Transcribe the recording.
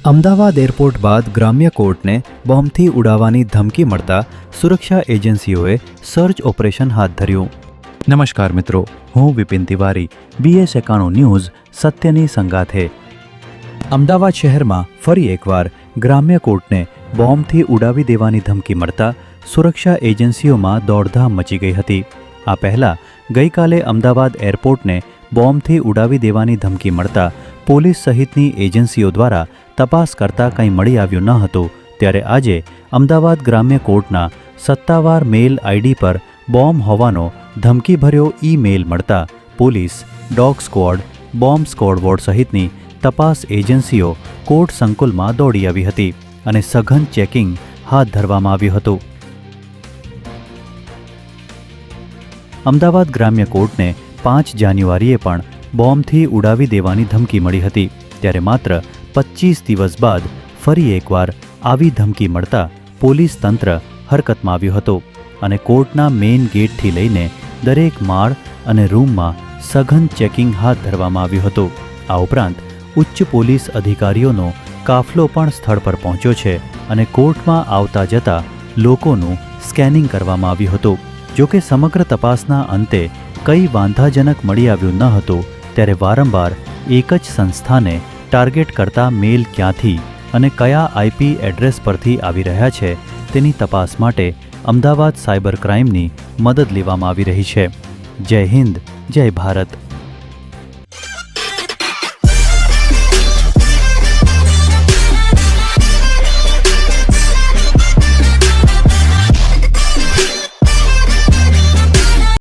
Ahmedabad airport બાદ ગ્રામ્ય કોર્ટને બોમ્બથી ઉડાવવાની ધમકી મળતા સુરક્ષા એજન્સીઓએ સર્ચ ઓપરેશન હાથ ધર્યું. નમસ્કાર મિત્રો, હું વિપિન તિવારી. BS91 ન્યૂઝ સત્યની સંગાથે. અમદાવાદ શહેરમાં ફરી એકવાર ગ્રામ્ય કોર્ટને બોમ્બથી ઉડાવી દેવાની ધમકી મળતા સુરક્ષા એજન્સીઓમાં દોડધામ મચી ગઈ હતી. આ પહેલાં ગઈકાલે અમદાવાદ એરપોર્ટને બોમ્બથી ઉડાવી દેવાની ધમકી મળતા પોલીસ સહિતની એજન્સીઓ દ્વારા તપાસ કરતાં કંઈ મળી આવ્યું ન હતું. ત્યારે આજે અમદાવાદ ગ્રામ્ય કોર્ટના સત્તાવાર મેલ આઈડી પર બોમ્બ હોવાનો ધમકીભર્યો ઈ-મેલ મળતા police, dog squad, bomb squad ward સહિતની તપાસ એજન્સીઓ કોર્ટ સંકુલમાં દોડી આવી હતી અને સઘન ચેકિંગ હાથ ધરવામાં આવ્યું હતું. અમદાવાદ ગ્રામ્ય કોર્ટને 5 જાન્યુઆરીએ પણ બોમ્બથી ઉડાવી દેવાની ધમકી મળી હતી. ત્યારે માત્ર 25 દિવસ બાદ ફરી એકવાર આવી ધમકી મળતા પોલીસ તંત્ર હરકતમાં આવ્યું હતું અને કોર્ટના મેઇન ગેટથી લઈને દરેક માળ અને રૂમમાં સઘન ચેકિંગ હાથ ધરવામાં આવ્યું હતું. આ ઉપરાંત ઉચ્ચ પોલીસ અધિકારીઓનો કાફલો પણ સ્થળ પર પહોંચ્યો છે અને કોર્ટમાં આવતા જતા લોકોનું સ્કેનિંગ કરવામાં આવ્યું હતું. જોકે સમગ્ર તપાસના અંતે કંઈ વાંધાજનક મળી આવ્યું ન હતું. ત્યારે વારંવાર એક જ સંસ્થાને ટાર્ગેટ કરતા મેલ ક્યાંથી અને કયા IP એડ્રેસ પરથી આવી રહ્યા છે તેની તપાસ માટે અમદાવાદ સાયબર ક્રાઇમની મદદ લેવામાં આવી રહી છે. જય હિન્દ, જય ભારત.